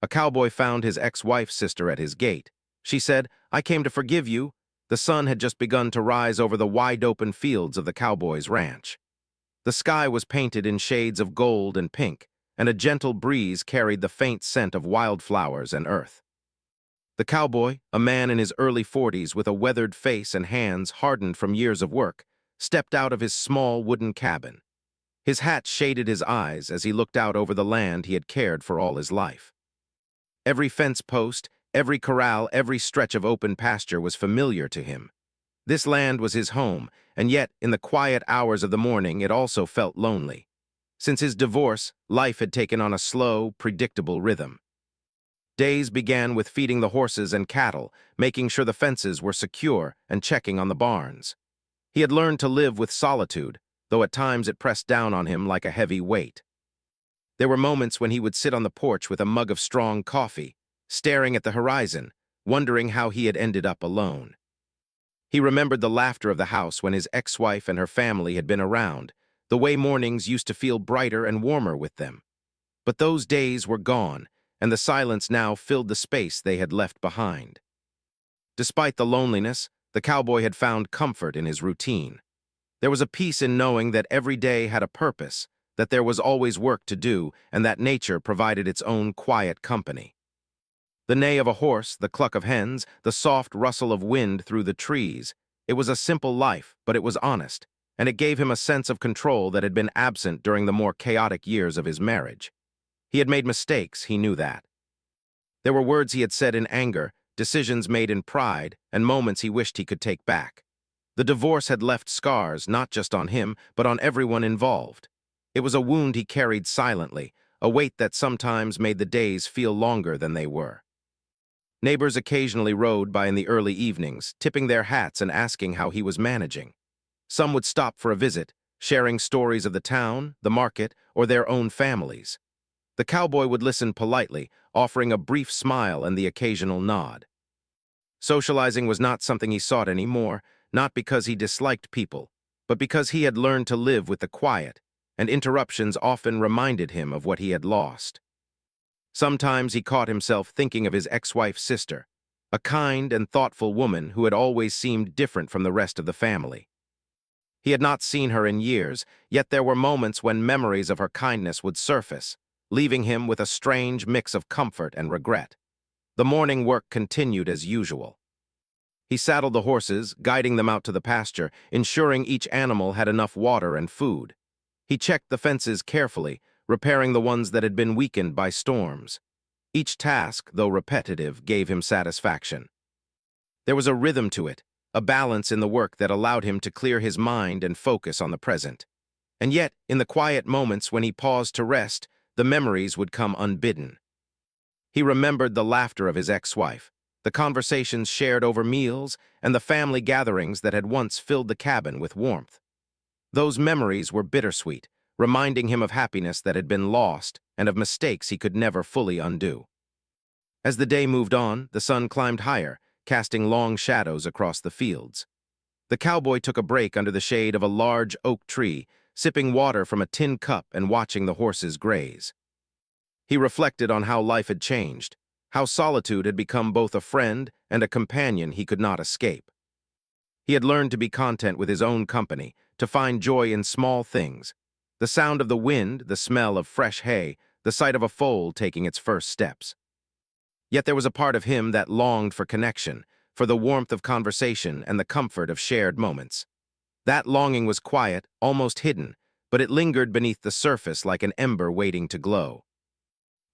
A cowboy found his ex-wife's sister at his gate. She said, "I came to forgive you." The sun had just begun to rise over the wide-open fields of the cowboy's ranch. The sky was painted in shades of gold and pink, and a gentle breeze carried the faint scent of wildflowers and earth. The cowboy, a man in his early 40s with a weathered face and hands hardened from years of work, stepped out of his small wooden cabin. His hat shaded his eyes as he looked out over the land he had cared for all his life. Every fence post, every corral, every stretch of open pasture was familiar to him. This land was his home, and yet, in the quiet hours of the morning, it also felt lonely. Since his divorce, life had taken on a slow, predictable rhythm. Days began with feeding the horses and cattle, making sure the fences were secure, and checking on the barns. He had learned to live with solitude, though at times it pressed down on him like a heavy weight. There were moments when he would sit on the porch with a mug of strong coffee, staring at the horizon, wondering how he had ended up alone. He remembered the laughter of the house when his ex-wife and her family had been around, the way mornings used to feel brighter and warmer with them. But those days were gone, and the silence now filled the space they had left behind. Despite the loneliness, the cowboy had found comfort in his routine. There was a peace in knowing that every day had a purpose, that there was always work to do, and that nature provided its own quiet company. The neigh of a horse, the cluck of hens, the soft rustle of wind through the trees. It was a simple life, but it was honest, and it gave him a sense of control that had been absent during the more chaotic years of his marriage. He had made mistakes, he knew that. There were words he had said in anger, decisions made in pride, and moments he wished he could take back. The divorce had left scars not just on him, but on everyone involved. It was a wound he carried silently, a weight that sometimes made the days feel longer than they were. Neighbors occasionally rode by in the early evenings, tipping their hats and asking how he was managing. Some would stop for a visit, sharing stories of the town, the market, or their own families. The cowboy would listen politely, offering a brief smile and the occasional nod. Socializing was not something he sought anymore, not because he disliked people, but because he had learned to live with the quiet, and interruptions often reminded him of what he had lost. Sometimes he caught himself thinking of his ex-wife's sister, a kind and thoughtful woman who had always seemed different from the rest of the family. He had not seen her in years, yet there were moments when memories of her kindness would surface, leaving him with a strange mix of comfort and regret. The morning work continued as usual. He saddled the horses, guiding them out to the pasture, ensuring each animal had enough water and food. He checked the fences carefully, repairing the ones that had been weakened by storms. Each task, though repetitive, gave him satisfaction. There was a rhythm to it, a balance in the work that allowed him to clear his mind and focus on the present. And yet, in the quiet moments when he paused to rest, the memories would come unbidden. He remembered the laughter of his ex-wife, the conversations shared over meals, and the family gatherings that had once filled the cabin with warmth. Those memories were bittersweet, reminding him of happiness that had been lost and of mistakes he could never fully undo. As the day moved on, the sun climbed higher, casting long shadows across the fields. The cowboy took a break under the shade of a large oak tree, sipping water from a tin cup and watching the horses graze. He reflected on how life had changed, how solitude had become both a friend and a companion he could not escape. He had learned to be content with his own company, to find joy in small things: the sound of the wind, the smell of fresh hay, the sight of a foal taking its first steps. Yet there was a part of him that longed for connection, for the warmth of conversation and the comfort of shared moments. That longing was quiet, almost hidden, but it lingered beneath the surface like an ember waiting to glow.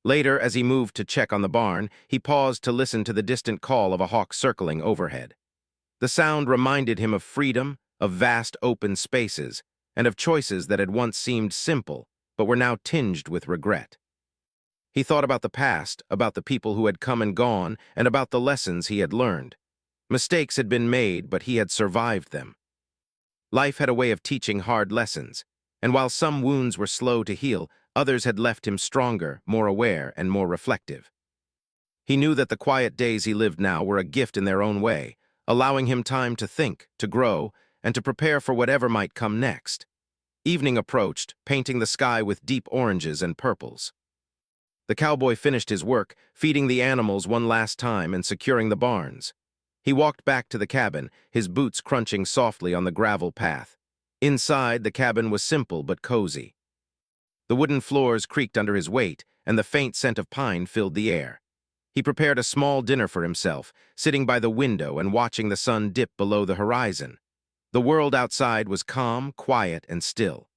Later, as he moved to check on the barn, he paused to listen to the distant call of a hawk circling overhead. The sound reminded him of freedom, of vast open spaces, and of choices that had once seemed simple, but were now tinged with regret. He thought about the past, about the people who had come and gone, and about the lessons he had learned. Mistakes had been made, but he had survived them. Life had a way of teaching hard lessons, and while some wounds were slow to heal, others had left him stronger, more aware, and more reflective. He knew that the quiet days he lived now were a gift in their own way, allowing him time to think, to grow, and to prepare for whatever might come next. Evening approached, painting the sky with deep oranges and purples. The cowboy finished his work, feeding the animals one last time and securing the barns. He walked back to the cabin, his boots crunching softly on the gravel path. Inside, the cabin was simple but cozy. The wooden floors creaked under his weight, and the faint scent of pine filled the air. He prepared a small dinner for himself, sitting by the window and watching the sun dip below the horizon. The world outside was calm, quiet, and still.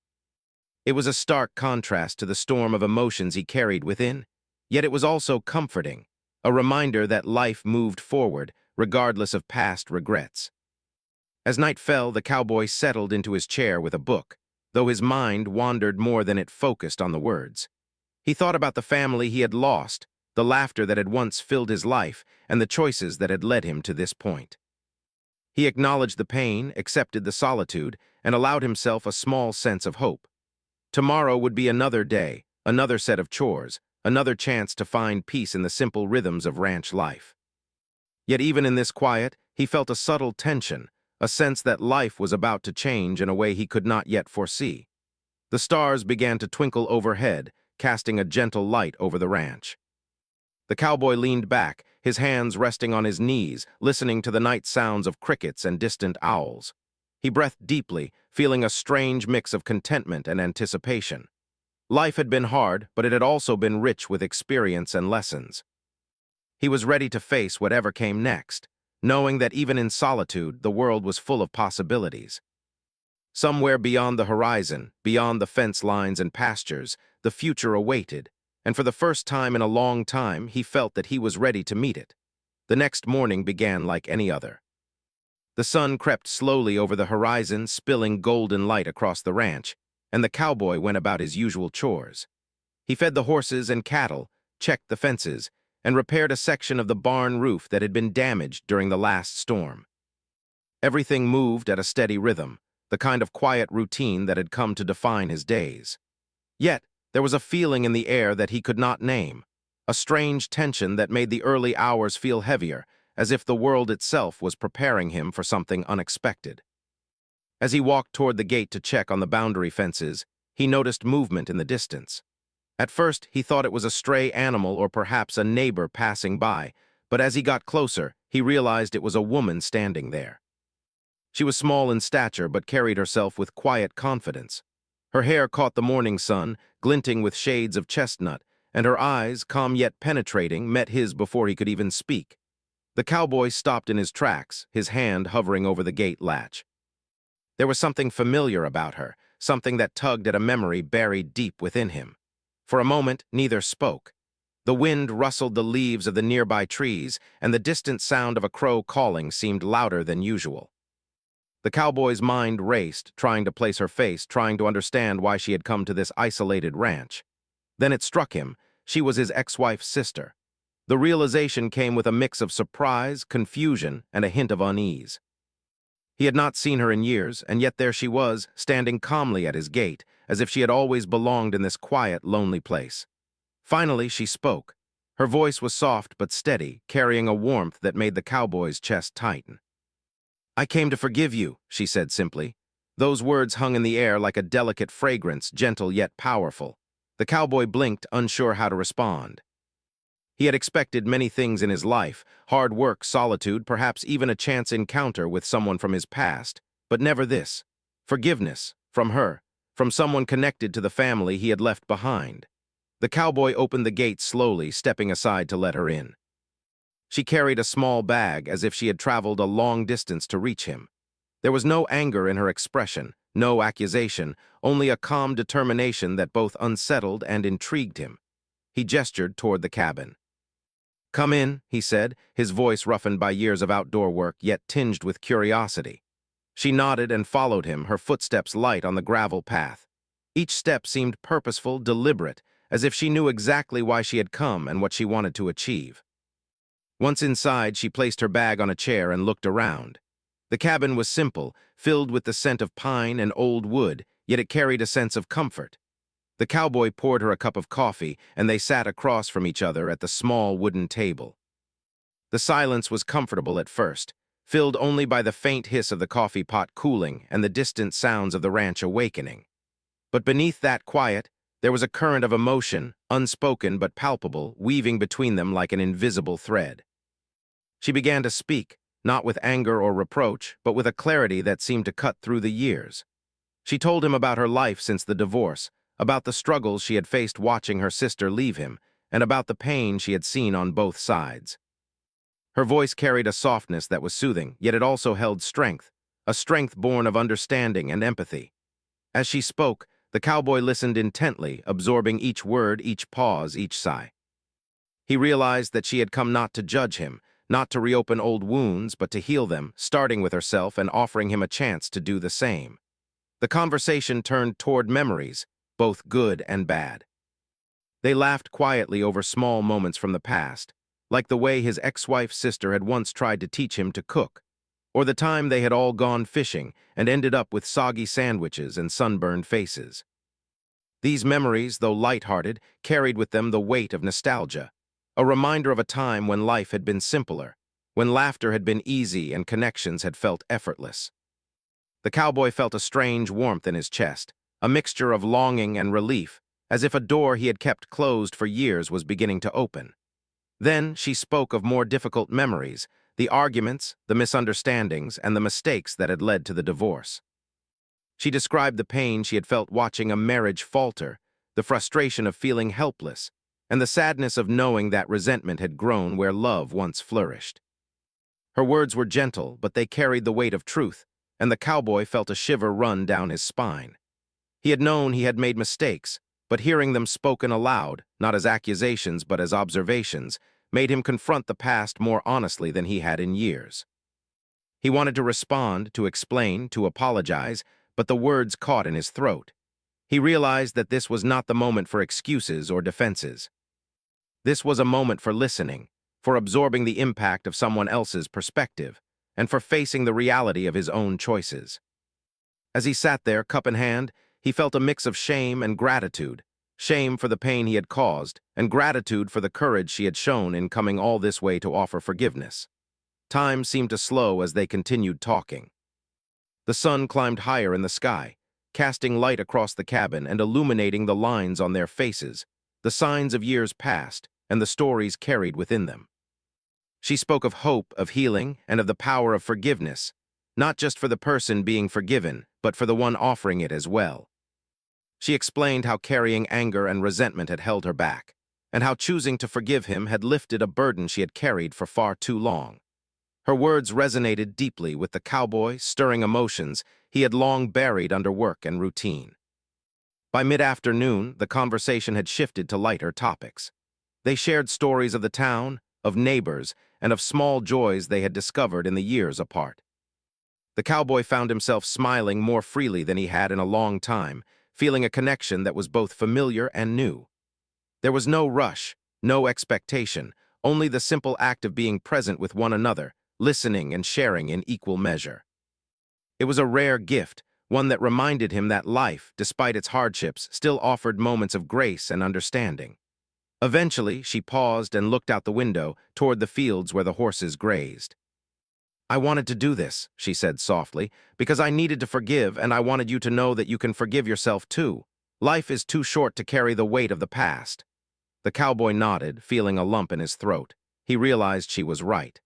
It was a stark contrast to the storm of emotions he carried within, yet it was also comforting, a reminder that life moved forward, regardless of past regrets. As night fell, the cowboy settled into his chair with a book, though his mind wandered more than it focused on the words. He thought about the family he had lost, the laughter that had once filled his life, and the choices that had led him to this point. He acknowledged the pain, accepted the solitude, and allowed himself a small sense of hope. Tomorrow would be another day, another set of chores, another chance to find peace in the simple rhythms of ranch life. Yet even in this quiet, he felt a subtle tension, a sense that life was about to change in a way he could not yet foresee. The stars began to twinkle overhead, casting a gentle light over the ranch. The cowboy leaned back, his hands resting on his knees, listening to the night sounds of crickets and distant owls. He breathed deeply, feeling a strange mix of contentment and anticipation. Life had been hard, but it had also been rich with experience and lessons. He was ready to face whatever came next, knowing that even in solitude, the world was full of possibilities. Somewhere beyond the horizon, beyond the fence lines and pastures, the future awaited, and for the first time in a long time, he felt that he was ready to meet it. The next morning began like any other. The sun crept slowly over the horizon, spilling golden light across the ranch, and the cowboy went about his usual chores. He fed the horses and cattle, checked the fences, and repaired a section of the barn roof that had been damaged during the last storm. Everything moved at a steady rhythm, the kind of quiet routine that had come to define his days. Yet, there was a feeling in the air that he could not name, a strange tension that made the early hours feel heavier, as if the world itself was preparing him for something unexpected. As he walked toward the gate to check on the boundary fences, he noticed movement in the distance. At first, he thought it was a stray animal or perhaps a neighbor passing by, but as he got closer, he realized it was a woman standing there. She was small in stature but carried herself with quiet confidence. Her hair caught the morning sun, glinting with shades of chestnut, and her eyes, calm yet penetrating, met his before he could even speak. The cowboy stopped in his tracks, his hand hovering over the gate latch. There was something familiar about her, something that tugged at a memory buried deep within him. For a moment, neither spoke. The wind rustled the leaves of the nearby trees, and the distant sound of a crow calling seemed louder than usual. The cowboy's mind raced, trying to place her face, trying to understand why she had come to this isolated ranch. Then it struck him, she was his ex-wife's sister. The realization came with a mix of surprise, confusion, and a hint of unease. He had not seen her in years, and yet there she was, standing calmly at his gate, as if she had always belonged in this quiet, lonely place. Finally, she spoke. Her voice was soft but steady, carrying a warmth that made the cowboy's chest tighten. "I came to forgive you," she said simply. Those words hung in the air like a delicate fragrance, gentle yet powerful. The cowboy blinked, unsure how to respond. He had expected many things in his life, hard work, solitude, perhaps even a chance encounter with someone from his past, but never this. Forgiveness, from her, from someone connected to the family he had left behind. The cowboy opened the gate slowly, stepping aside to let her in. She carried a small bag, as if she had traveled a long distance to reach him. There was no anger in her expression, no accusation, only a calm determination that both unsettled and intrigued him. He gestured toward the cabin. "Come in," he said, his voice roughened by years of outdoor work, yet tinged with curiosity. She nodded and followed him, her footsteps light on the gravel path. Each step seemed purposeful, deliberate, as if she knew exactly why she had come and what she wanted to achieve. Once inside, she placed her bag on a chair and looked around. The cabin was simple, filled with the scent of pine and old wood, yet it carried a sense of comfort. The cowboy poured her a cup of coffee, and they sat across from each other at the small wooden table. The silence was comfortable at first, filled only by the faint hiss of the coffee pot cooling and the distant sounds of the ranch awakening. But beneath that quiet, There was a current of emotion, unspoken but palpable, weaving between them like an invisible thread. She began to speak, not with anger or reproach, but with a clarity that seemed to cut through the years. She told him about her life since the divorce, about the struggles she had faced watching her sister leave him, and about the pain she had seen on both sides. Her voice carried a softness that was soothing, yet it also held strength, a strength born of understanding and empathy. As she spoke, the cowboy listened intently, absorbing each word, each pause, each sigh. He realized that she had come not to judge him, not to reopen old wounds, but to heal them, starting with herself and offering him a chance to do the same. The conversation turned toward memories, both good and bad. They laughed quietly over small moments from the past, like the way his ex-wife's sister had once tried to teach him to cook, or the time they had all gone fishing and ended up with soggy sandwiches and sunburned faces. These memories, though light-hearted, carried with them the weight of nostalgia, a reminder of a time when life had been simpler, when laughter had been easy and connections had felt effortless. The cowboy felt a strange warmth in his chest, a mixture of longing and relief, as if a door he had kept closed for years was beginning to open. Then she spoke of more difficult memories, the arguments, the misunderstandings, and the mistakes that had led to the divorce. She described the pain she had felt watching a marriage falter, the frustration of feeling helpless, and the sadness of knowing that resentment had grown where love once flourished. Her words were gentle, but they carried the weight of truth, and the cowboy felt a shiver run down his spine. He had known he had made mistakes, but hearing them spoken aloud, not as accusations but as observations, made him confront the past more honestly than he had in years. He wanted to respond, to explain, to apologize, but the words caught in his throat. He realized that this was not the moment for excuses or defenses. This was a moment for listening, for absorbing the impact of someone else's perspective, and for facing the reality of his own choices. As he sat there, cup in hand, he felt a mix of shame and gratitude, shame for the pain he had caused, and gratitude for the courage she had shown in coming all this way to offer forgiveness. Time seemed to slow as they continued talking. The sun climbed higher in the sky, casting light across the cabin and illuminating the lines on their faces, the signs of years past, and the stories carried within them. She spoke of hope, of healing, and of the power of forgiveness, not just for the person being forgiven, but for the one offering it as well. She explained how carrying anger and resentment had held her back, and how choosing to forgive him had lifted a burden she had carried for far too long. Her words resonated deeply with the cowboy, stirring emotions he had long buried under work and routine. By mid-afternoon, the conversation had shifted to lighter topics. They shared stories of the town, of neighbors, and of small joys they had discovered in the years apart. The cowboy found himself smiling more freely than he had in a long time, feeling a connection that was both familiar and new. There was no rush, no expectation, only the simple act of being present with one another, listening and sharing in equal measure. It was a rare gift, one that reminded him that life, despite its hardships, still offered moments of grace and understanding. Eventually, she paused and looked out the window toward the fields where the horses grazed. "I wanted to do this," she said softly, "because I needed to forgive, and I wanted you to know that you can forgive yourself too. Life is too short to carry the weight of the past." The cowboy nodded, feeling a lump in his throat. He realized she was right.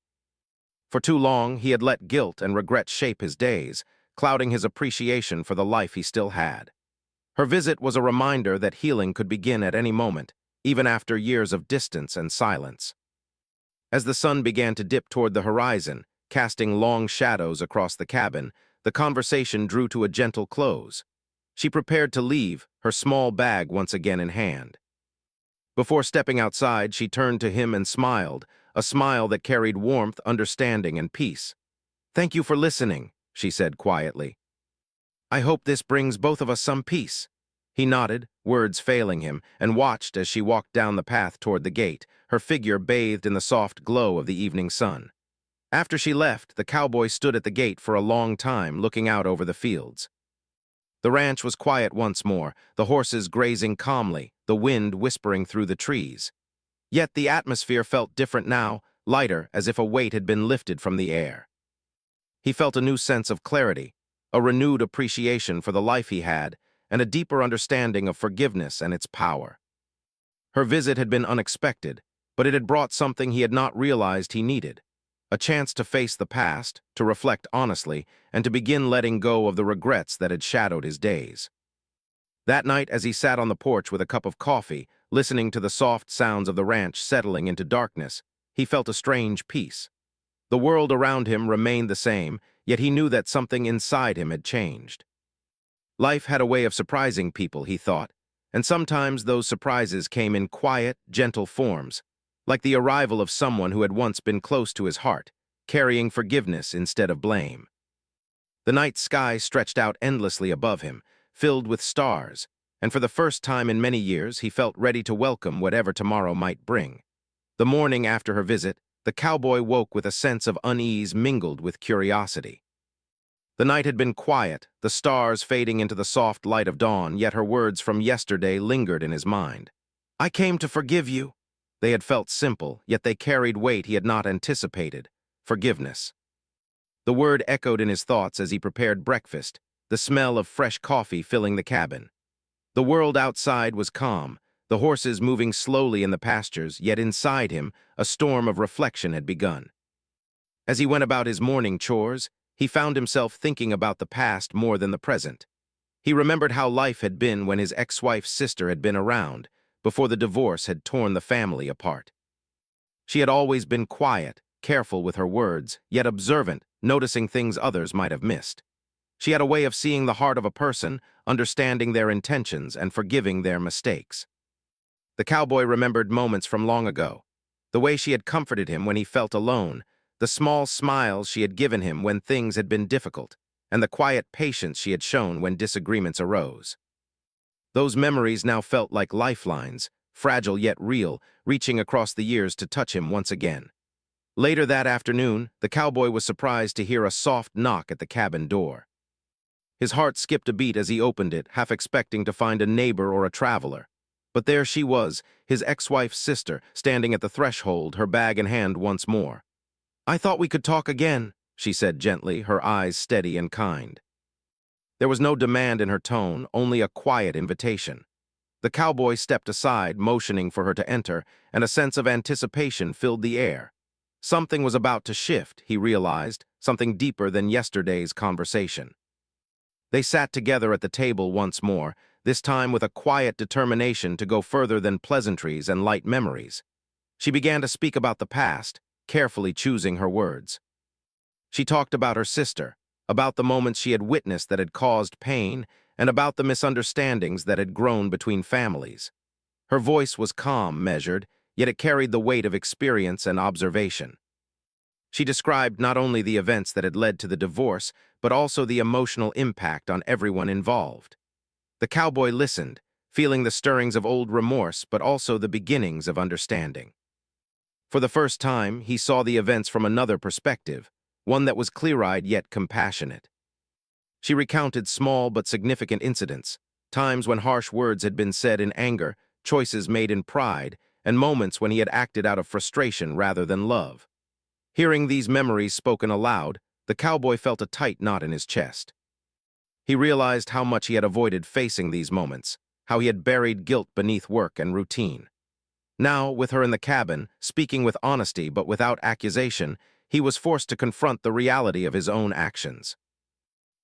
For too long, he had let guilt and regret shape his days, clouding his appreciation for the life he still had. Her visit was a reminder that healing could begin at any moment, even after years of distance and silence. As the sun began to dip toward the horizon, casting long shadows across the cabin, the conversation drew to a gentle close. She prepared to leave, her small bag once again in hand. Before stepping outside, she turned to him and smiled, a smile that carried warmth, understanding, and peace. "Thank you for listening," she said quietly. "I hope this brings both of us some peace." He nodded, words failing him, and watched as she walked down the path toward the gate, her figure bathed in the soft glow of the evening sun. After she left, the cowboy stood at the gate for a long time, looking out over the fields. The ranch was quiet once more, the horses grazing calmly, the wind whispering through the trees. Yet the atmosphere felt different now, lighter, as if a weight had been lifted from the air. He felt a new sense of clarity, a renewed appreciation for the life he had, and a deeper understanding of forgiveness and its power. Her visit had been unexpected, but it had brought something he had not realized he needed: a chance to face the past, to reflect honestly, and to begin letting go of the regrets that had shadowed his days. That night, as he sat on the porch with a cup of coffee, listening to the soft sounds of the ranch settling into darkness, he felt a strange peace. The world around him remained the same, yet he knew that something inside him had changed. Life had a way of surprising people, he thought, and sometimes those surprises came in quiet, gentle forms, like the arrival of someone who had once been close to his heart, carrying forgiveness instead of blame. The night sky stretched out endlessly above him, filled with stars, and for the first time in many years he felt ready to welcome whatever tomorrow might bring. The morning after her visit, the cowboy woke with a sense of unease mingled with curiosity. The night had been quiet, the stars fading into the soft light of dawn, yet her words from yesterday lingered in his mind. "I came to forgive you." They had felt simple, yet they carried weight he had not anticipated: forgiveness. The word echoed in his thoughts as he prepared breakfast, the smell of fresh coffee filling the cabin. The world outside was calm, the horses moving slowly in the pastures, yet inside him a storm of reflection had begun. As he went about his morning chores, he found himself thinking about the past more than the present. He remembered how life had been when his ex-wife's sister had been around, before the divorce had torn the family apart. She had always been quiet, careful with her words, yet observant, noticing things others might have missed. She had a way of seeing the heart of a person, understanding their intentions, and forgiving their mistakes. The cowboy remembered moments from long ago: the way she had comforted him when he felt alone, the small smiles she had given him when things had been difficult, and the quiet patience she had shown when disagreements arose. Those memories now felt like lifelines, fragile yet real, reaching across the years to touch him once again. Later that afternoon, the cowboy was surprised to hear a soft knock at the cabin door. His heart skipped a beat as he opened it, half expecting to find a neighbor or a traveler. But there she was, his ex-wife's sister, standing at the threshold, her bag in hand once more. "I thought we could talk again," she said gently, her eyes steady and kind. There was no demand in her tone, only a quiet invitation. The cowboy stepped aside, motioning for her to enter, and a sense of anticipation filled the air. Something was about to shift, he realized, something deeper than yesterday's conversation. They sat together at the table once more, this time with a quiet determination to go further than pleasantries and light memories. She began to speak about the past, carefully choosing her words. She talked about her sister, about the moments she had witnessed that had caused pain, and about the misunderstandings that had grown between families. Her voice was calm, measured, yet it carried the weight of experience and observation. She described not only the events that had led to the divorce, but also the emotional impact on everyone involved. The cowboy listened, feeling the stirrings of old remorse, but also the beginnings of understanding. For the first time, he saw the events from another perspective, one that was clear-eyed yet compassionate. She recounted small but significant incidents, times when harsh words had been said in anger, choices made in pride, and moments when he had acted out of frustration rather than love. Hearing these memories spoken aloud, the cowboy felt a tight knot in his chest. He realized how much he had avoided facing these moments, how he had buried guilt beneath work and routine. Now, with her in the cabin, speaking with honesty but without accusation, he was forced to confront the reality of his own actions.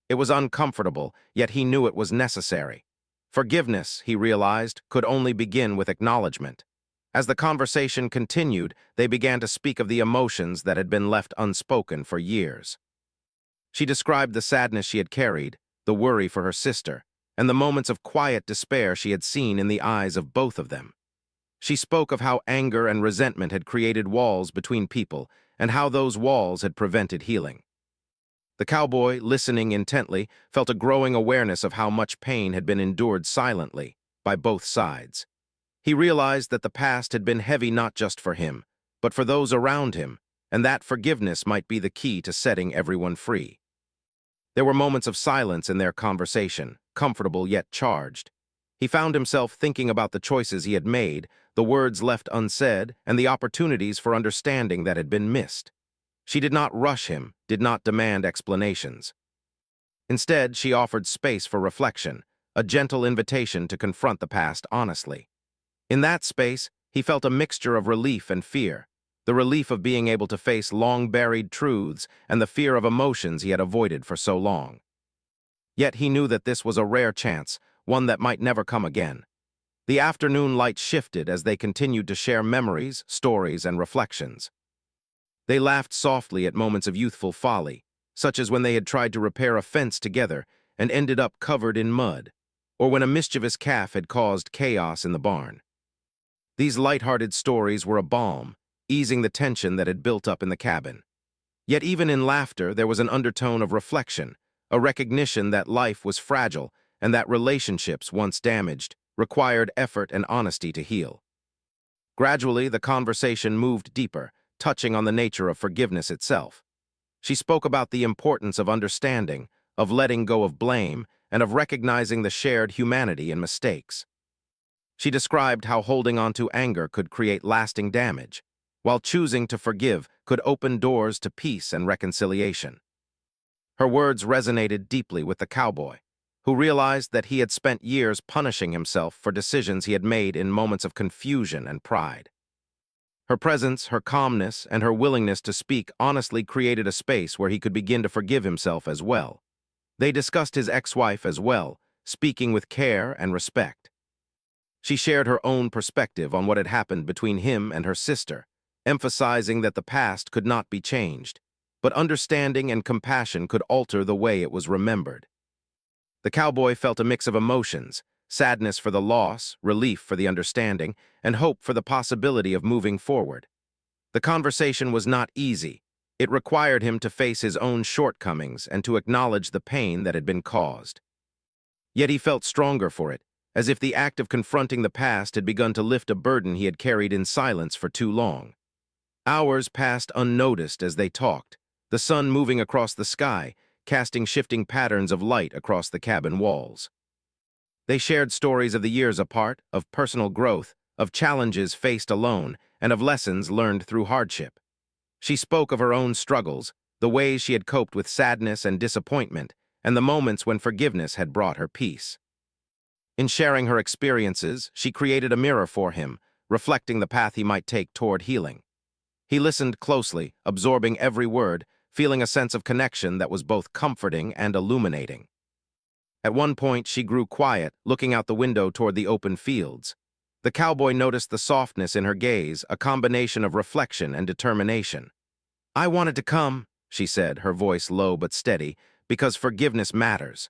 It was uncomfortable, yet he knew it was necessary. Forgiveness, he realized, could only begin with acknowledgement. As the conversation continued, they began to speak of the emotions that had been left unspoken for years. She described the sadness she had carried, the worry for her sister, and the moments of quiet despair she had seen in the eyes of both of them. She spoke of how anger and resentment had created walls between people, and how those walls had prevented healing. The cowboy, listening intently, felt a growing awareness of how much pain had been endured silently, by both sides. He realized that the past had been heavy not just for him, but for those around him, and that forgiveness might be the key to setting everyone free. There were moments of silence in their conversation, comfortable yet charged. He found himself thinking about the choices he had made, the words left unsaid, and the opportunities for understanding that had been missed. She did not rush him, did not demand explanations. Instead, she offered space for reflection, a gentle invitation to confront the past honestly. In that space, he felt a mixture of relief and fear, the relief of being able to face long-buried truths and the fear of emotions he had avoided for so long. Yet he knew that this was a rare chance, one that might never come again. The afternoon light shifted as they continued to share memories, stories, and reflections. They laughed softly at moments of youthful folly, such as when they had tried to repair a fence together and ended up covered in mud, or when a mischievous calf had caused chaos in the barn. These light-hearted stories were a balm, easing the tension that had built up in the cabin. Yet even in laughter, there was an undertone of reflection, a recognition that life was fragile and that relationships, once damaged, required effort and honesty to heal. Gradually, the conversation moved deeper, touching on the nature of forgiveness itself. She spoke about the importance of understanding, of letting go of blame, and of recognizing the shared humanity in mistakes. She described how holding on to anger could create lasting damage, while choosing to forgive could open doors to peace and reconciliation. Her words resonated deeply with the cowboy, who realized that he had spent years punishing himself for decisions he had made in moments of confusion and pride. Her presence, her calmness, and her willingness to speak honestly created a space where he could begin to forgive himself as well. They discussed his ex-wife as well, speaking with care and respect. She shared her own perspective on what had happened between him and her sister, emphasizing that the past could not be changed, but understanding and compassion could alter the way it was remembered. The cowboy felt a mix of emotions, sadness for the loss, relief for the understanding, and hope for the possibility of moving forward. The conversation was not easy. It required him to face his own shortcomings and to acknowledge the pain that had been caused. Yet he felt stronger for it, as if the act of confronting the past had begun to lift a burden he had carried in silence for too long. Hours passed unnoticed as they talked, the sun moving across the sky, casting shifting patterns of light across the cabin walls. They shared stories of the years apart, of personal growth, of challenges faced alone, and of lessons learned through hardship. She spoke of her own struggles, the ways she had coped with sadness and disappointment, and the moments when forgiveness had brought her peace. In sharing her experiences, she created a mirror for him, reflecting the path he might take toward healing. He listened closely, absorbing every word, feeling a sense of connection that was both comforting and illuminating. At one point, she grew quiet, looking out the window toward the open fields. The cowboy noticed the softness in her gaze, a combination of reflection and determination. "I wanted to come," she said, her voice low but steady, "because forgiveness matters.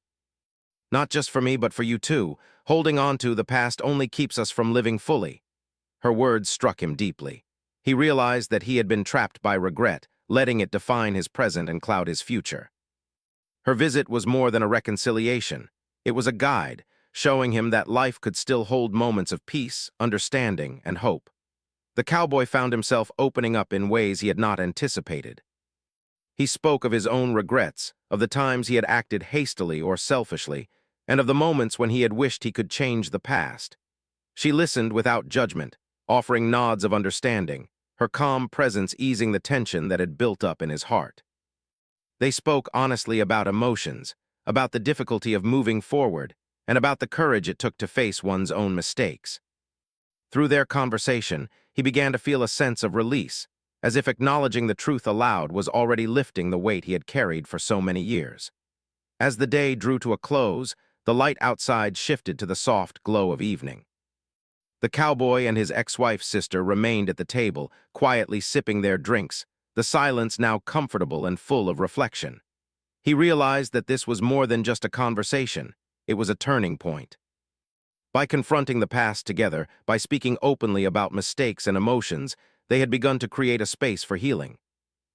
Not just for me, but for you too. Holding on to the past only keeps us from living fully." Her words struck him deeply. He realized that he had been trapped by regret, letting it define his present and cloud his future. Her visit was more than a reconciliation. It was a guide, showing him that life could still hold moments of peace, understanding, and hope. The cowboy found himself opening up in ways he had not anticipated. He spoke of his own regrets, of the times he had acted hastily or selfishly, and of the moments when he had wished he could change the past. She listened without judgment, offering nods of understanding, her calm presence easing the tension that had built up in his heart. They spoke honestly about emotions, about the difficulty of moving forward, and about the courage it took to face one's own mistakes. Through their conversation, he began to feel a sense of release, as if acknowledging the truth aloud was already lifting the weight he had carried for so many years. As the day drew to a close, the light outside shifted to the soft glow of evening. The cowboy and his ex-wife's sister remained at the table, quietly sipping their drinks, the silence now comfortable and full of reflection. He realized that this was more than just a conversation, it was a turning point. By confronting the past together, by speaking openly about mistakes and emotions, they had begun to create a space for healing.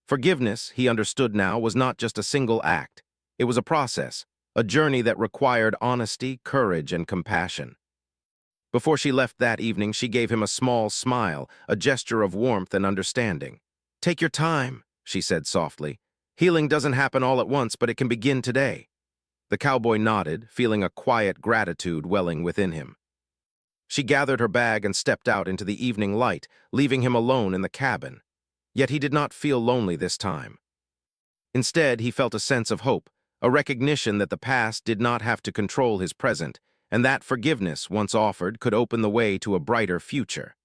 Forgiveness, he understood now, was not just a single act. It was a process, a journey that required honesty, courage, and compassion. Before she left that evening, she gave him a small smile, a gesture of warmth and understanding. "Take your time," she said softly. "Healing doesn't happen all at once, but it can begin today." The cowboy nodded, feeling a quiet gratitude welling within him. She gathered her bag and stepped out into the evening light, leaving him alone in the cabin. Yet he did not feel lonely this time. Instead, he felt a sense of hope, a recognition that the past did not have to control his present, and that forgiveness, once offered, could open the way to a brighter future.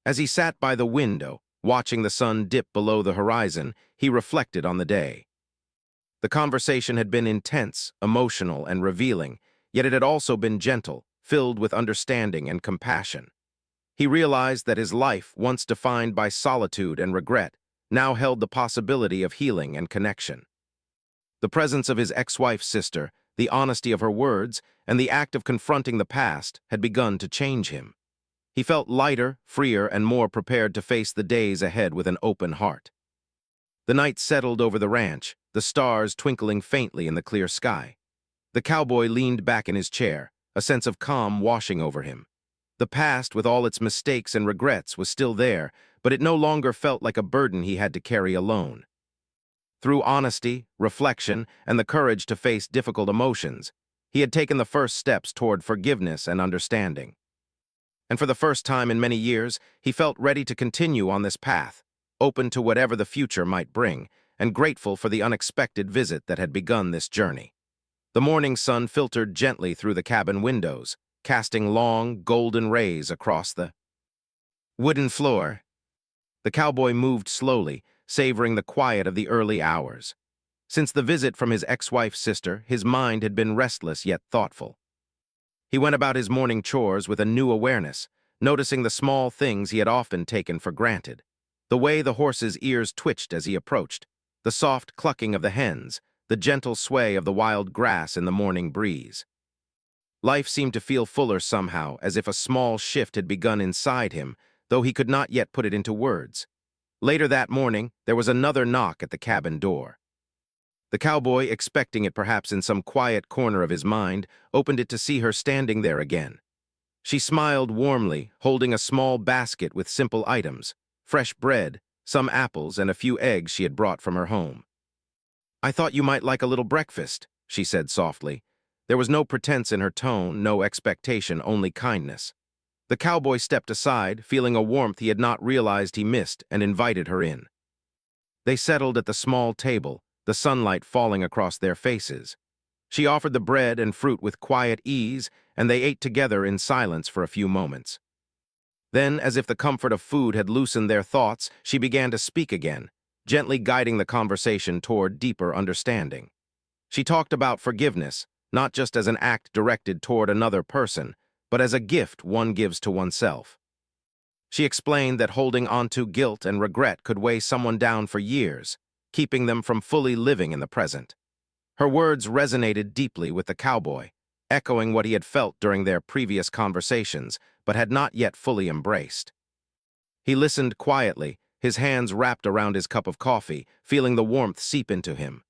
As he sat by the window, watching the sun dip below the horizon, he reflected on the day. The conversation had been intense, emotional, and revealing, yet it had also been gentle, filled with understanding and compassion. He realized that his life, once defined by solitude and regret, now held the possibility of healing and connection. The presence of his ex-wife's sister, the honesty of her words, and the act of confronting the past had begun to change him. He felt lighter, freer, and more prepared to face the days ahead with an open heart. The night settled over the ranch, the stars twinkling faintly in the clear sky. The cowboy leaned back in his chair, a sense of calm washing over him. The past, with all its mistakes and regrets, was still there, but it no longer felt like a burden he had to carry alone. Through honesty, reflection, and the courage to face difficult emotions, he had taken the first steps toward forgiveness and understanding. And for the first time in many years, he felt ready to continue on this path, open to whatever the future might bring, and grateful for the unexpected visit that had begun this journey. The morning sun filtered gently through the cabin windows, casting long, golden rays across the wooden floor. The cowboy moved slowly, savoring the quiet of the early hours. Since the visit from his ex-wife's sister, his mind had been restless yet thoughtful. He went about his morning chores with a new awareness, noticing the small things he had often taken for granted. The way the horse's ears twitched as he approached, the soft clucking of the hens, the gentle sway of the wild grass in the morning breeze. Life seemed to feel fuller somehow, as if a small shift had begun inside him, though he could not yet put it into words. Later that morning, there was another knock at the cabin door. The cowboy, expecting it perhaps in some quiet corner of his mind, opened it to see her standing there again. She smiled warmly, holding a small basket with simple items, fresh bread, some apples, and a few eggs she had brought from her home. "I thought you might like a little breakfast," she said softly. There was no pretense in her tone, no expectation, only kindness. The cowboy stepped aside, feeling a warmth he had not realized he missed, and invited her in. They settled at the small table, the sunlight falling across their faces. She offered the bread and fruit with quiet ease, and they ate together in silence for a few moments. Then, as if the comfort of food had loosened their thoughts, she began to speak again, gently guiding the conversation toward deeper understanding. She talked about forgiveness, not just as an act directed toward another person, but as a gift one gives to oneself. She explained that holding onto guilt and regret could weigh someone down for years, keeping them from fully living in the present. Her words resonated deeply with the cowboy, echoing what he had felt during their previous conversations, but had not yet fully embraced. He listened quietly, his hands wrapped around his cup of coffee, feeling the warmth seep into him.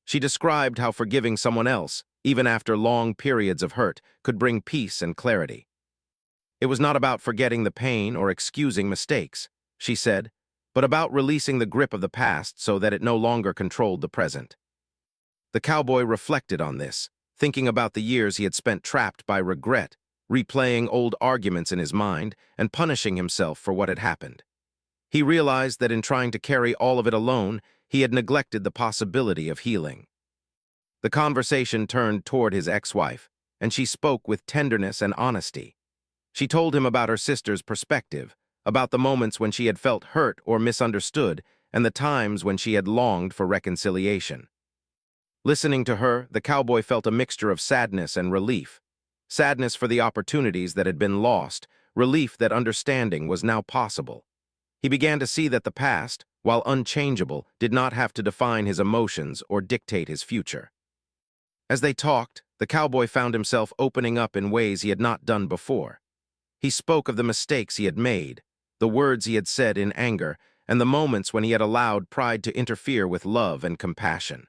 She described how forgiving someone else, even after long periods of hurt, could bring peace and clarity. It was not about forgetting the pain or excusing mistakes, she said, but about releasing the grip of the past so that it no longer controlled the present. The cowboy reflected on this, thinking about the years he had spent trapped by regret, replaying old arguments in his mind, and punishing himself for what had happened. He realized that in trying to carry all of it alone, he had neglected the possibility of healing. The conversation turned toward his ex-wife, and she spoke with tenderness and honesty. She told him about her sister's perspective, about the moments when she had felt hurt or misunderstood, and the times when she had longed for reconciliation. Listening to her, the cowboy felt a mixture of sadness and relief. Sadness for the opportunities that had been lost, relief that understanding was now possible. He began to see that the past, while unchangeable, did not have to define his emotions or dictate his future. As they talked, the cowboy found himself opening up in ways he had not done before. He spoke of the mistakes he had made, the words he had said in anger, and the moments when he had allowed pride to interfere with love and compassion.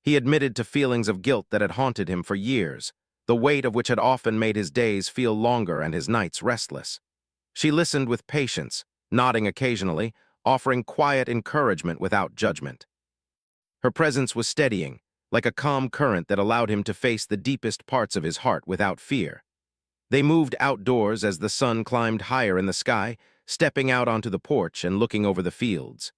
He admitted to feelings of guilt that had haunted him for years, the weight of which had often made his days feel longer and his nights restless. She listened with patience, nodding occasionally, offering quiet encouragement without judgment. Her presence was steadying, like a calm current that allowed him to face the deepest parts of his heart without fear. They moved outdoors as the sun climbed higher in the sky, stepping out onto the porch and looking over the fields.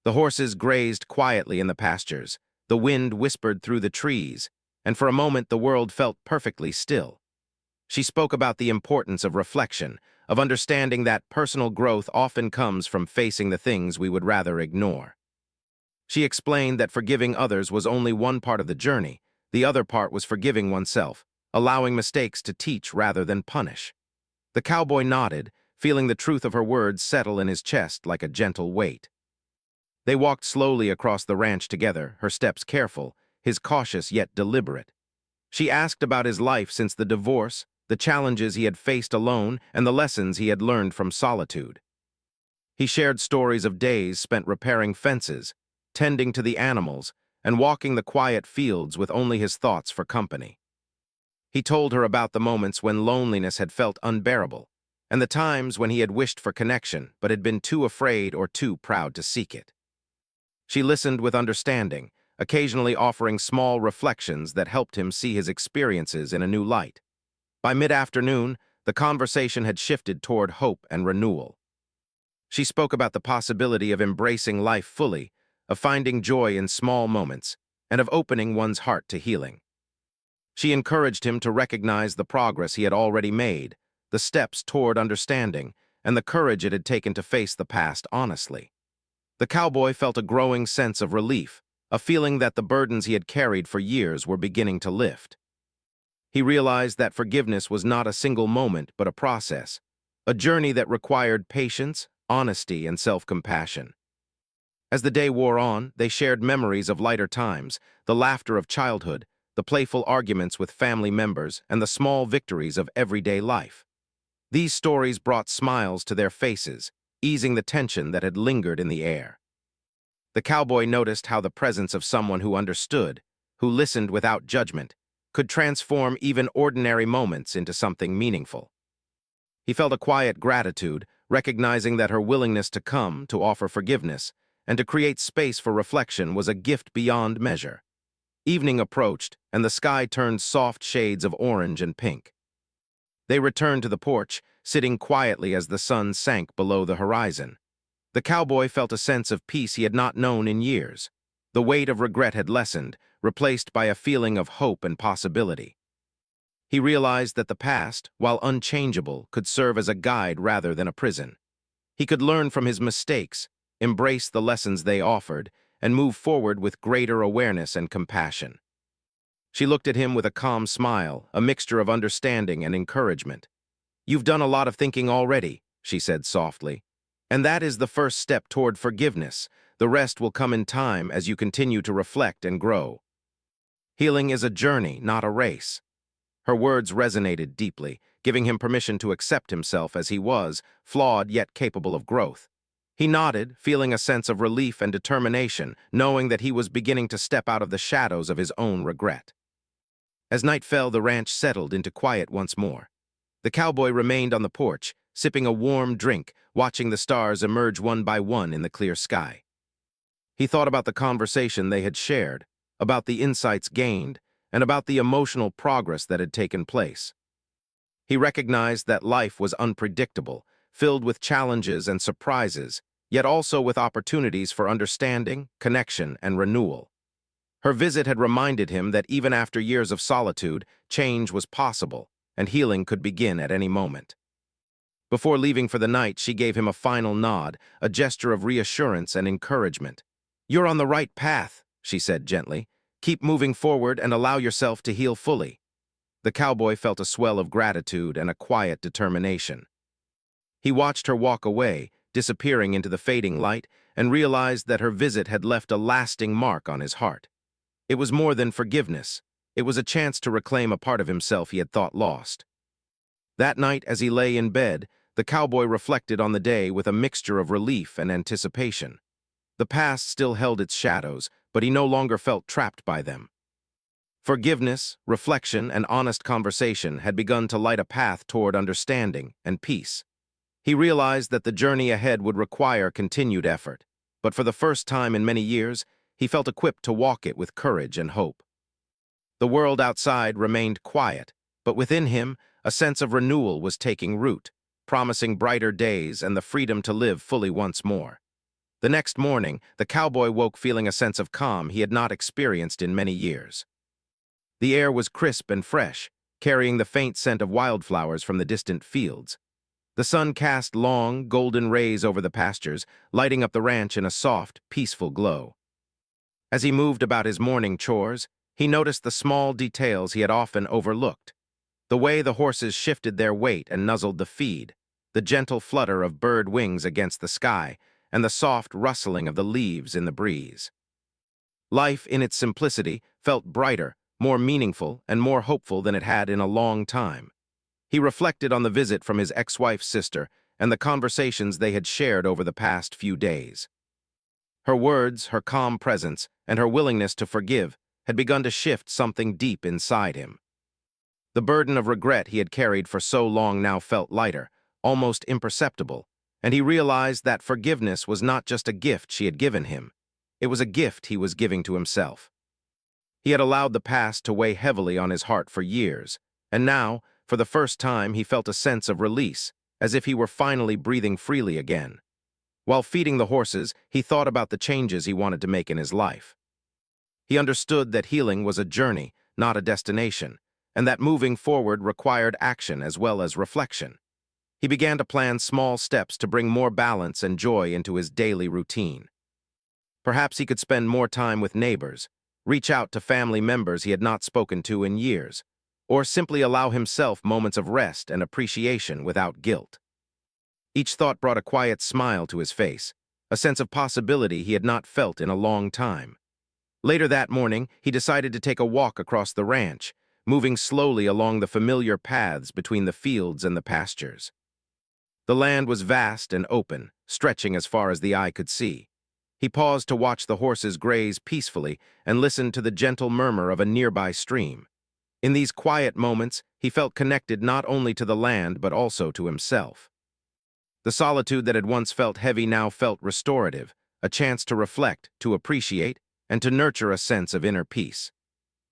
The horses grazed quietly in the pastures, the wind whispered through the trees, and for a moment the world felt perfectly still. She spoke about the importance of reflection, of understanding that personal growth often comes from facing the things we would rather ignore. She explained that forgiving others was only one part of the journey. The other part was forgiving oneself, allowing mistakes to teach rather than punish. The cowboy nodded, feeling the truth of her words settle in his chest like a gentle weight. They walked slowly across the ranch together, her steps careful, his cautious yet deliberate. She asked about his life since the divorce, the challenges he had faced alone, and the lessons he had learned from solitude. He shared stories of days spent repairing fences, tending to the animals, and walking the quiet fields with only his thoughts for company. He told her about the moments when loneliness had felt unbearable, and the times when he had wished for connection but had been too afraid or too proud to seek it. She listened with understanding, occasionally offering small reflections that helped him see his experiences in a new light. By mid-afternoon, the conversation had shifted toward hope and renewal. She spoke about the possibility of embracing life fully, of finding joy in small moments, and of opening one's heart to healing. She encouraged him to recognize the progress he had already made, the steps toward understanding, and the courage it had taken to face the past honestly. The cowboy felt a growing sense of relief, a feeling that the burdens he had carried for years were beginning to lift. He realized that forgiveness was not a single moment but a process, a journey that required patience, honesty, and self-compassion. As the day wore on, they shared memories of lighter times, the laughter of childhood, the playful arguments with family members, and the small victories of everyday life. These stories brought smiles to their faces, easing the tension that had lingered in the air. The cowboy noticed how the presence of someone who understood, who listened without judgment, could transform even ordinary moments into something meaningful. He felt a quiet gratitude, recognizing that her willingness to come, to offer forgiveness, and to create space for reflection was a gift beyond measure. Evening approached, and the sky turned soft shades of orange and pink. They returned to the porch, sitting quietly as the sun sank below the horizon. The cowboy felt a sense of peace he had not known in years. The weight of regret had lessened, replaced by a feeling of hope and possibility. He realized that the past, while unchangeable, could serve as a guide rather than a prison. He could learn from his mistakes, embrace the lessons they offered, and move forward with greater awareness and compassion. She looked at him with a calm smile, a mixture of understanding and encouragement. "You've done a lot of thinking already," she said softly. "And that is the first step toward forgiveness. The rest will come in time as you continue to reflect and grow. Healing is a journey, not a race." Her words resonated deeply, giving him permission to accept himself as he was, flawed yet capable of growth. He nodded, feeling a sense of relief and determination, knowing that he was beginning to step out of the shadows of his own regret. As night fell, the ranch settled into quiet once more. The cowboy remained on the porch, sipping a warm drink, watching the stars emerge one by one in the clear sky. He thought about the conversation they had shared, about the insights gained, and about the emotional progress that had taken place. He recognized that life was unpredictable, filled with challenges and surprises, yet also with opportunities for understanding, connection, and renewal. Her visit had reminded him that even after years of solitude, change was possible, and healing could begin at any moment. Before leaving for the night, she gave him a final nod, a gesture of reassurance and encouragement. "You're on the right path," she said gently. "Keep moving forward and allow yourself to heal fully." The cowboy felt a swell of gratitude and a quiet determination. He watched her walk away, disappearing into the fading light, and realized that her visit had left a lasting mark on his heart. It was more than forgiveness. It was a chance to reclaim a part of himself he had thought lost. That night, as he lay in bed, the cowboy reflected on the day with a mixture of relief and anticipation. The past still held its shadows, but he no longer felt trapped by them. Forgiveness, reflection, and honest conversation had begun to light a path toward understanding and peace. He realized that the journey ahead would require continued effort, but for the first time in many years, he felt equipped to walk it with courage and hope. The world outside remained quiet, but within him, a sense of renewal was taking root, promising brighter days and the freedom to live fully once more. The next morning, the cowboy woke feeling a sense of calm he had not experienced in many years. The air was crisp and fresh, carrying the faint scent of wildflowers from the distant fields. The sun cast long, golden rays over the pastures, lighting up the ranch in a soft, peaceful glow. As he moved about his morning chores, he noticed the small details he had often overlooked. The way the horses shifted their weight and nuzzled the feed, the gentle flutter of bird wings against the sky, and the soft rustling of the leaves in the breeze. Life, in its simplicity, felt brighter, more meaningful, and more hopeful than it had in a long time. He reflected on the visit from his ex-wife's sister and the conversations they had shared over the past few days. Her words, her calm presence, and her willingness to forgive had begun to shift something deep inside him. The burden of regret he had carried for so long now felt lighter, almost imperceptible, and he realized that forgiveness was not just a gift she had given him. It was a gift he was giving to himself. He had allowed the past to weigh heavily on his heart for years, and now, for the first time, he felt a sense of release, as if he were finally breathing freely again. While feeding the horses, he thought about the changes he wanted to make in his life. He understood that healing was a journey, not a destination, and that moving forward required action as well as reflection. He began to plan small steps to bring more balance and joy into his daily routine. Perhaps he could spend more time with neighbors, reach out to family members he had not spoken to in years, or simply allow himself moments of rest and appreciation without guilt. Each thought brought a quiet smile to his face, a sense of possibility he had not felt in a long time. Later that morning, he decided to take a walk across the ranch, moving slowly along the familiar paths between the fields and the pastures. The land was vast and open, stretching as far as the eye could see. He paused to watch the horses graze peacefully and listened to the gentle murmur of a nearby stream. In these quiet moments, he felt connected not only to the land but also to himself. The solitude that had once felt heavy now felt restorative, a chance to reflect, to appreciate, and to nurture a sense of inner peace.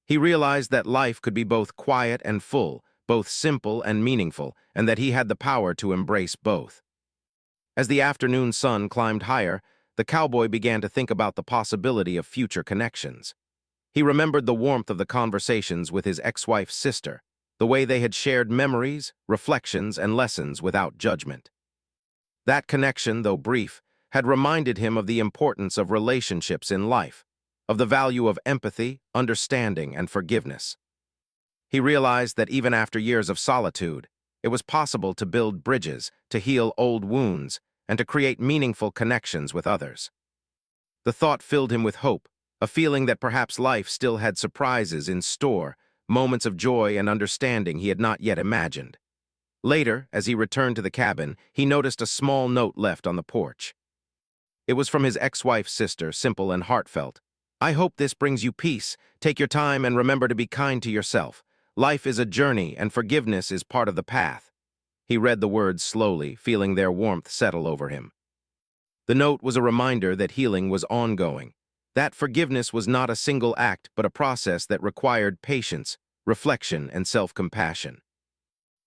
He realized that life could be both quiet and full, both simple and meaningful, and that he had the power to embrace both. As the afternoon sun climbed higher, the cowboy began to think about the possibility of future connections. He remembered the warmth of the conversations with his ex-wife's sister, the way they had shared memories, reflections, and lessons without judgment. That connection, though brief, had reminded him of the importance of relationships in life, of the value of empathy, understanding, and forgiveness. He realized that even after years of solitude, it was possible to build bridges, to heal old wounds, and to create meaningful connections with others. The thought filled him with hope, a feeling that perhaps life still had surprises in store, moments of joy and understanding he had not yet imagined. Later, as he returned to the cabin, he noticed a small note left on the porch. It was from his ex-wife's sister, simple and heartfelt. "I hope this brings you peace. Take your time and remember to be kind to yourself. Life is a journey, and forgiveness is part of the path." He read the words slowly, feeling their warmth settle over him. The note was a reminder that healing was ongoing, that forgiveness was not a single act but a process that required patience, reflection, and self-compassion.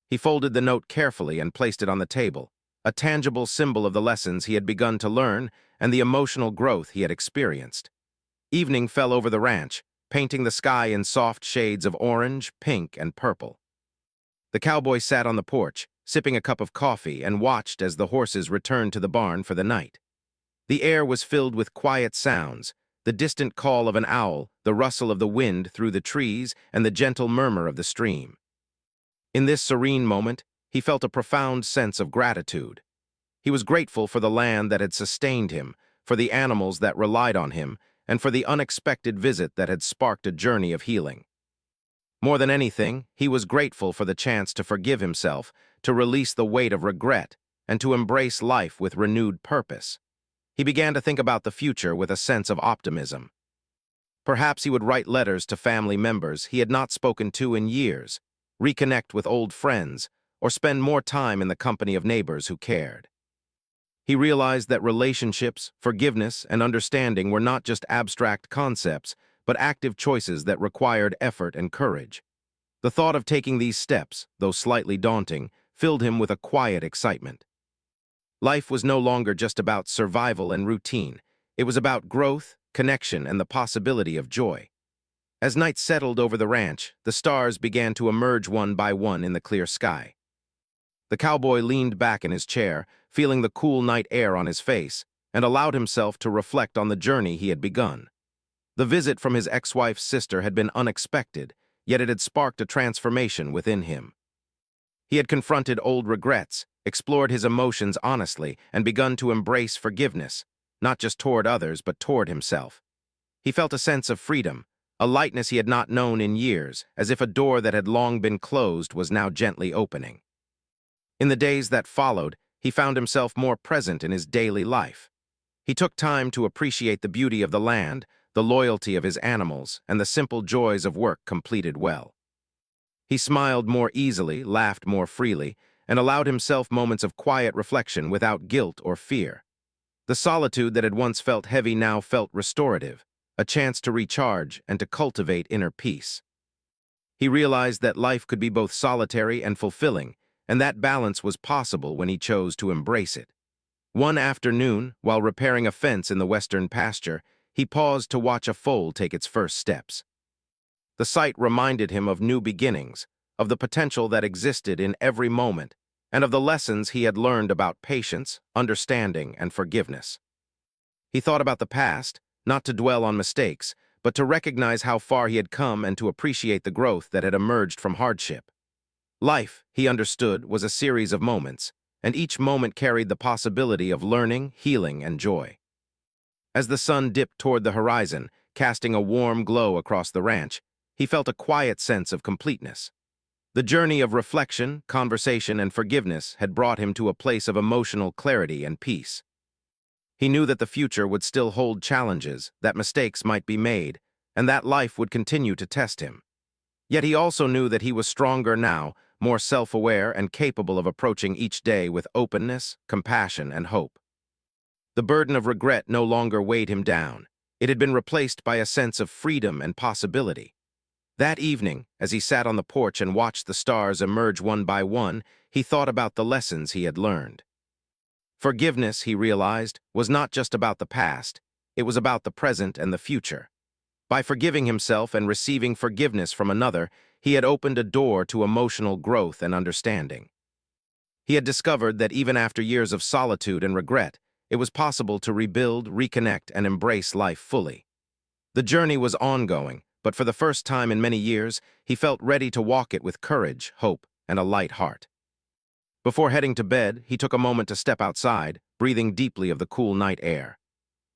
He folded the note carefully and placed it on the table, a tangible symbol of the lessons he had begun to learn and the emotional growth he had experienced. Evening fell over the ranch, painting the sky in soft shades of orange, pink, and purple. The cowboy sat on the porch, sipping a cup of coffee, and watched as the horses returned to the barn for the night. The air was filled with quiet sounds, the distant call of an owl, the rustle of the wind through the trees, and the gentle murmur of the stream. In this serene moment, he felt a profound sense of gratitude. He was grateful for the land that had sustained him, for the animals that relied on him, and for the unexpected visit that had sparked a journey of healing. More than anything, he was grateful for the chance to forgive himself, to release the weight of regret, and to embrace life with renewed purpose. He began to think about the future with a sense of optimism. Perhaps he would write letters to family members he had not spoken to in years, reconnect with old friends, or spend more time in the company of neighbors who cared. He realized that relationships, forgiveness, and understanding were not just abstract concepts, but active choices that required effort and courage. The thought of taking these steps, though slightly daunting, filled him with a quiet excitement. Life was no longer just about survival and routine. It was about growth, connection, and the possibility of joy. As night settled over the ranch, the stars began to emerge one by one in the clear sky. The cowboy leaned back in his chair, feeling the cool night air on his face, and allowed himself to reflect on the journey he had begun. The visit from his ex-wife's sister had been unexpected, yet it had sparked a transformation within him. He had confronted old regrets, explored his emotions honestly, and begun to embrace forgiveness, not just toward others but toward himself. He felt a sense of freedom, a lightness he had not known in years, as if a door that had long been closed was now gently opening. In the days that followed, he found himself more present in his daily life. He took time to appreciate the beauty of the land, the loyalty of his animals, and the simple joys of work completed well. He smiled more easily, laughed more freely, and allowed himself moments of quiet reflection without guilt or fear. The solitude that had once felt heavy now felt restorative, a chance to recharge and to cultivate inner peace. He realized that life could be both solitary and fulfilling, and that balance was possible when he chose to embrace it. One afternoon, while repairing a fence in the western pasture, he paused to watch a foal take its first steps. The sight reminded him of new beginnings, of the potential that existed in every moment, and of the lessons he had learned about patience, understanding, and forgiveness. He thought about the past, not to dwell on mistakes, but to recognize how far he had come and to appreciate the growth that had emerged from hardship. Life, he understood, was a series of moments, and each moment carried the possibility of learning, healing, and joy. As the sun dipped toward the horizon, casting a warm glow across the ranch, he felt a quiet sense of completeness. The journey of reflection, conversation, and forgiveness had brought him to a place of emotional clarity and peace. He knew that the future would still hold challenges, that mistakes might be made, and that life would continue to test him. Yet he also knew that he was stronger now, more self-aware and capable of approaching each day with openness, compassion, and hope. The burden of regret no longer weighed him down. It had been replaced by a sense of freedom and possibility. That evening, as he sat on the porch and watched the stars emerge one by one, he thought about the lessons he had learned. Forgiveness, he realized, was not just about the past, it was about the present and the future. By forgiving himself and receiving forgiveness from another, he had opened a door to emotional growth and understanding. He had discovered that even after years of solitude and regret, it was possible to rebuild, reconnect, and embrace life fully. The journey was ongoing, but for the first time in many years, he felt ready to walk it with courage, hope, and a light heart. Before heading to bed, he took a moment to step outside, breathing deeply of the cool night air.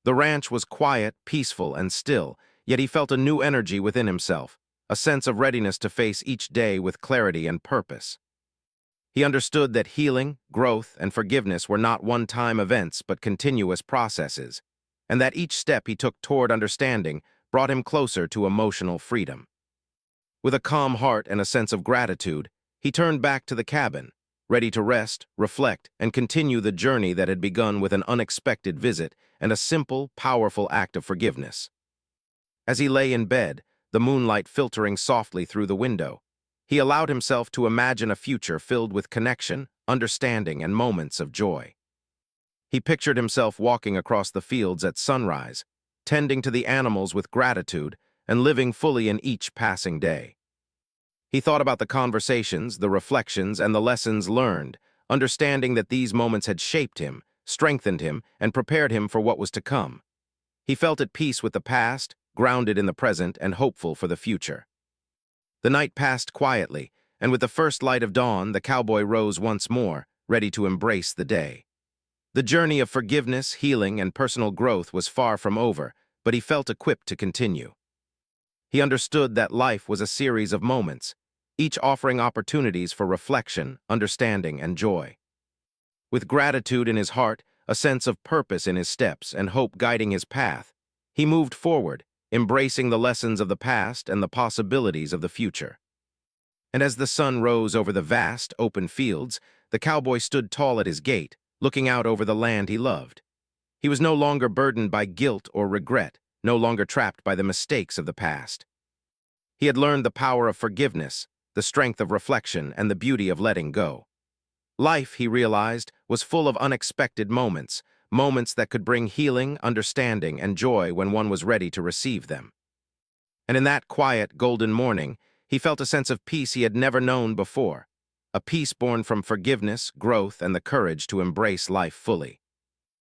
The ranch was quiet, peaceful, and still, yet he felt a new energy within himself, a sense of readiness to face each day with clarity and purpose. He understood that healing, growth, and forgiveness were not one-time events but continuous processes, and that each step he took toward understanding brought him closer to emotional freedom. With a calm heart and a sense of gratitude, he turned back to the cabin, ready to rest, reflect, and continue the journey that had begun with an unexpected visit and a simple, powerful act of forgiveness. As he lay in bed, the moonlight filtering softly through the window, he allowed himself to imagine a future filled with connection, understanding, and moments of joy. He pictured himself walking across the fields at sunrise, tending to the animals with gratitude, and living fully in each passing day. He thought about the conversations, the reflections, and the lessons learned, understanding that these moments had shaped him, strengthened him, and prepared him for what was to come. He felt at peace with the past, grounded in the present, and hopeful for the future. The night passed quietly, and with the first light of dawn, the cowboy rose once more, ready to embrace the day. The journey of forgiveness, healing, and personal growth was far from over, but he felt equipped to continue. He understood that life was a series of moments, each offering opportunities for reflection, understanding, and joy. With gratitude in his heart, a sense of purpose in his steps, and hope guiding his path, he moved forward, embracing the lessons of the past and the possibilities of the future. And as the sun rose over the vast, open fields, the cowboy stood tall at his gate, looking out over the land he loved. He was no longer burdened by guilt or regret, no longer trapped by the mistakes of the past. He had learned the power of forgiveness, the strength of reflection, and the beauty of letting go. Life, he realized, was full of unexpected moments, moments that could bring healing, understanding, and joy when one was ready to receive them. And in that quiet, golden morning, he felt a sense of peace he had never known before, a peace born from forgiveness, growth, and the courage to embrace life fully.